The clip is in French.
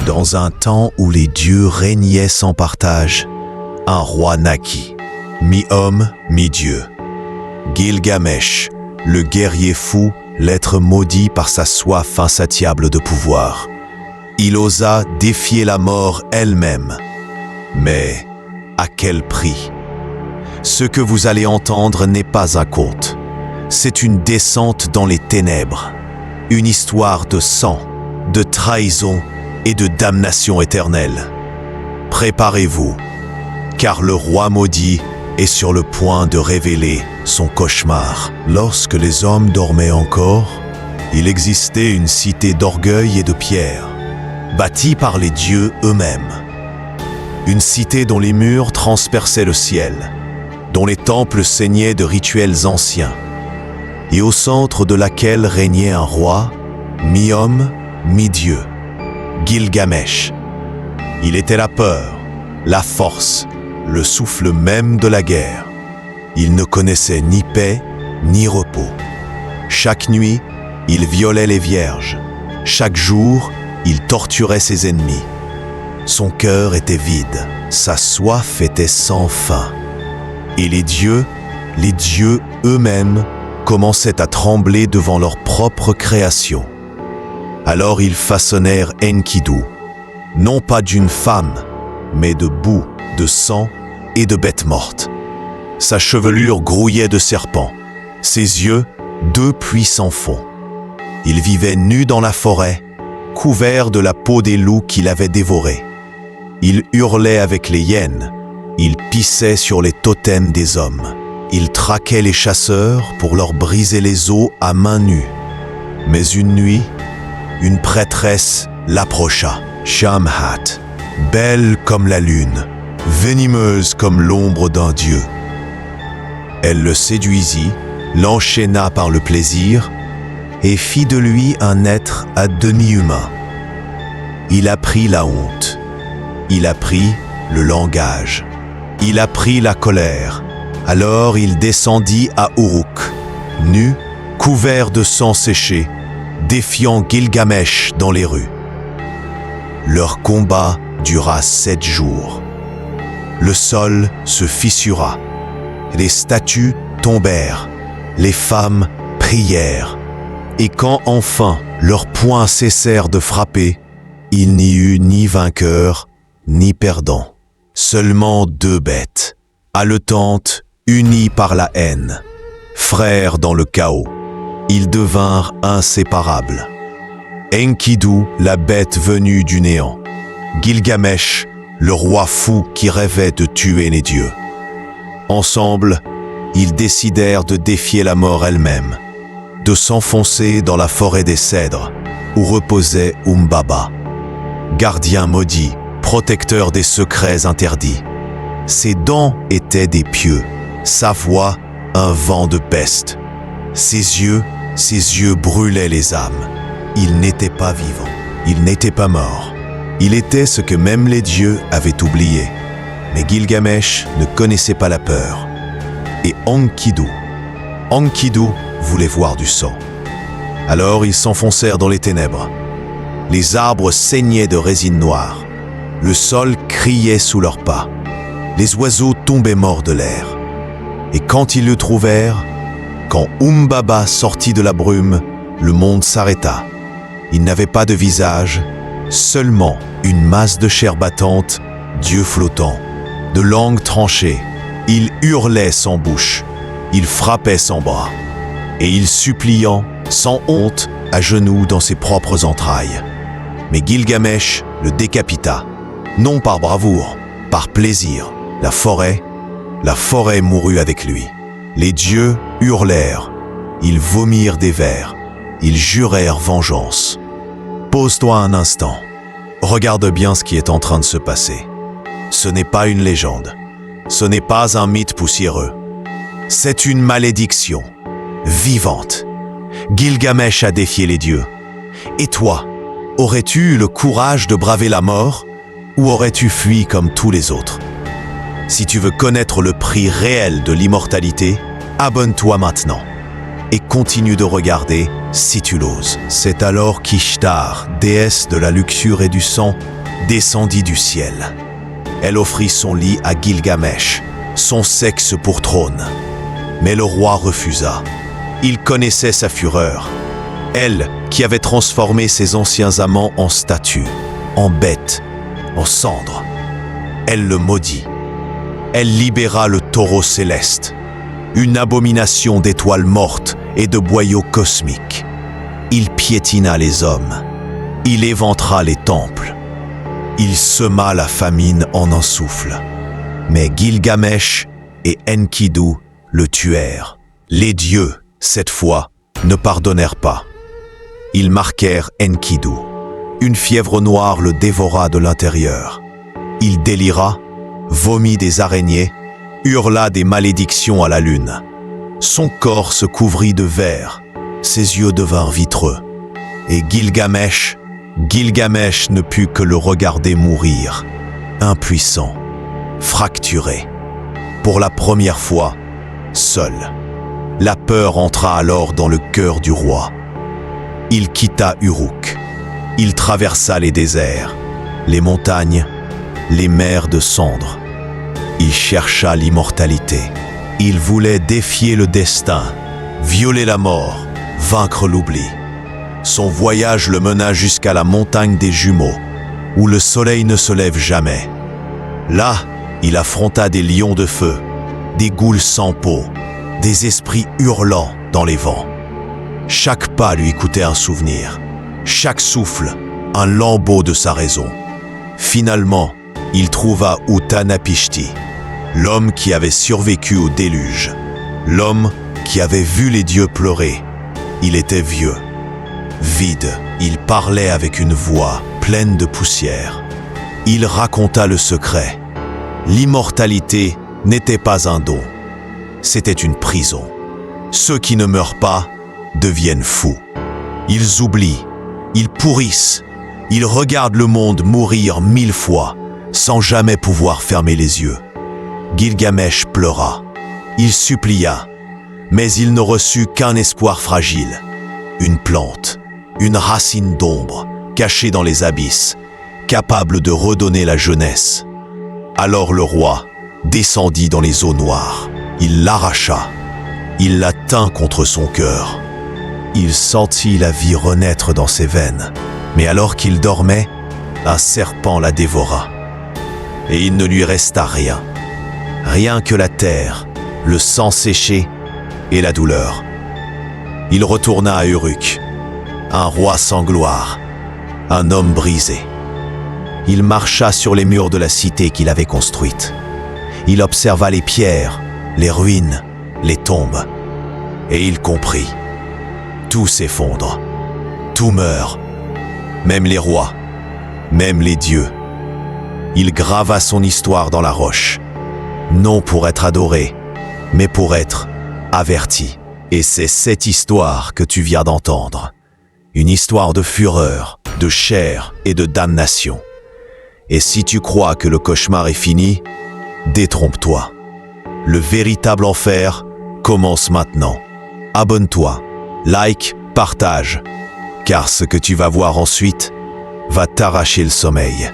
Dans un temps où les dieux régnaient sans partage, un roi naquit, mi-homme, mi-dieu. Gilgamesh, le guerrier fou, l'être maudit par sa soif insatiable de pouvoir. Il osa défier la mort elle-même. Mais à quel prix? Ce que vous allez entendre n'est pas un conte. C'est une descente dans les ténèbres. Une histoire de sang, de trahison et de damnation éternelle. Préparez-vous, car le roi maudit est sur le point de révéler son cauchemar. Lorsque les hommes dormaient encore, il existait une cité d'orgueil et de pierre, bâtie par les dieux eux-mêmes. Une cité dont les murs transperçaient le ciel, dont les temples saignaient de rituels anciens, et au centre de laquelle régnait un roi, mi-homme, mi-dieu, Gilgamesh. Il était la peur, la force, le souffle même de la guerre. Il ne connaissait ni paix, ni repos. Chaque nuit, il violait les vierges. Chaque jour, il torturait ses ennemis. Son cœur était vide, sa soif était sans fin. Et les dieux eux-mêmes, commençaient à trembler devant leur propre création. Alors ils façonnèrent Enkidu, non pas d'une femme, mais de boue, de sang et de bêtes mortes. Sa chevelure grouillait de serpents, ses yeux, deux puissants fauns. Il vivait nu dans la forêt, couvert de la peau des loups qu'il avait dévorés. Il hurlait avec les hyènes, il pissait sur les totems des hommes. Il traquait les chasseurs pour leur briser les os à main nue. Mais une nuit, une prêtresse l'approcha, Shamhat, belle comme la lune, venimeuse comme l'ombre d'un dieu. Elle le séduisit, l'enchaîna par le plaisir et fit de lui un être à demi humain. Il apprit la honte, il apprit le langage, il apprit la colère. Alors il descendit à Uruk, nu, couvert de sang séché, défiant Gilgamesh dans les rues. Leur combat dura 7 jours. Le sol se fissura, les statues tombèrent, les femmes prièrent. Et quand enfin leurs poings cessèrent de frapper, il n'y eut ni vainqueur, ni perdant. Seulement 2 bêtes, haletantes, unis par la haine, frères dans le chaos, ils devinrent inséparables. Enkidu, la bête venue du néant. Gilgamesh, le roi fou qui rêvait de tuer les dieux. Ensemble, ils décidèrent de défier la mort elle-même, de s'enfoncer dans la forêt des cèdres, où reposait Umbaba, gardien maudit, protecteur des secrets interdits. Ses dents étaient des pieux, sa voix, un vent de peste. Ses yeux brûlaient les âmes. Il n'était pas vivant, il n'était pas mort. Il était ce que même les dieux avaient oublié. Mais Gilgamesh ne connaissait pas la peur. Et Enkidu voulait voir du sang. Alors ils s'enfoncèrent dans les ténèbres. Les arbres saignaient de résine noire. Le sol criait sous leurs pas. Les oiseaux tombaient morts de l'air. Et quand ils le trouvèrent, quand Umbaba sortit de la brume, le monde s'arrêta. Il n'avait pas de visage, seulement une masse de chair battante, d'yeux flottants, de langues tranchées. Il hurlait sans bouche, il frappait sans bras, et il suppliant, sans honte, à genoux dans ses propres entrailles. Mais Gilgamesh le décapita, non par bravoure, par plaisir. La forêt mourut avec lui. Les dieux hurlèrent, ils vomirent des vers, ils jurèrent vengeance. Pose-toi un instant, regarde bien ce qui est en train de se passer. Ce n'est pas une légende, ce n'est pas un mythe poussiéreux. C'est une malédiction, vivante. Gilgamesh a défié les dieux. Et toi, aurais-tu eu le courage de braver la mort ou aurais-tu fui comme tous les autres? Si tu veux connaître le prix réel de l'immortalité, abonne-toi maintenant et continue de regarder si tu l'oses. C'est alors qu'Ishtar, déesse de la luxure et du sang, descendit du ciel. Elle offrit son lit à Gilgamesh, son sexe pour trône. Mais le roi refusa. Il connaissait sa fureur. Elle, qui avait transformé ses anciens amants en statues, en bêtes, en cendres. Elle le maudit. Elle libéra le taureau céleste, une abomination d'étoiles mortes et de boyaux cosmiques. Il piétina les hommes. Il éventra les temples. Il sema la famine en un souffle. Mais Gilgamesh et Enkidu le tuèrent. Les dieux, cette fois, ne pardonnèrent pas. Ils marquèrent Enkidu. Une fièvre noire le dévora de l'intérieur. Il délira, vomit des araignées, hurla des malédictions à la lune. Son corps se couvrit de verre, ses yeux devinrent vitreux. Et Gilgamesh ne put que le regarder mourir, impuissant, fracturé. Pour la première fois, seul. La peur entra alors dans le cœur du roi. Il quitta Uruk. Il traversa les déserts, les montagnes, les mers de cendres. Il chercha l'immortalité. Il voulait défier le destin, violer la mort, vaincre l'oubli. Son voyage le mena jusqu'à la montagne des jumeaux, où le soleil ne se lève jamais. Là, il affronta des lions de feu, des goules sans peau, des esprits hurlants dans les vents. Chaque pas lui coûtait un souvenir, chaque souffle, un lambeau de sa raison. Finalement, il trouva Utanapishti, l'homme qui avait survécu au déluge, l'homme qui avait vu les dieux pleurer. Il était vieux, vide, il parlait avec une voix pleine de poussière. Il raconta le secret. L'immortalité n'était pas un don, c'était une prison. Ceux qui ne meurent pas deviennent fous. Ils oublient, ils pourrissent, ils regardent le monde mourir 1000 fois sans jamais pouvoir fermer les yeux. Gilgamesh pleura, il supplia, mais il ne reçut qu'un espoir fragile, une plante, une racine d'ombre cachée dans les abysses, capable de redonner la jeunesse. Alors le roi descendit dans les eaux noires, il l'arracha, il la tint contre son cœur. Il sentit la vie renaître dans ses veines, mais alors qu'il dormait, un serpent la dévora. Et il ne lui resta rien, rien que la terre, le sang séché et la douleur. Il retourna à Uruk, un roi sans gloire, un homme brisé. Il marcha sur les murs de la cité qu'il avait construite. Il observa les pierres, les ruines, les tombes, et il comprit. Tout s'effondre, tout meurt, même les rois, même les dieux. Il grava son histoire dans la roche, non pour être adoré, mais pour être averti. Et c'est cette histoire que tu viens d'entendre. Une histoire de fureur, de chair et de damnation. Et si tu crois que le cauchemar est fini, détrompe-toi. Le véritable enfer commence maintenant. Abonne-toi, like, partage, car ce que tu vas voir ensuite va t'arracher le sommeil.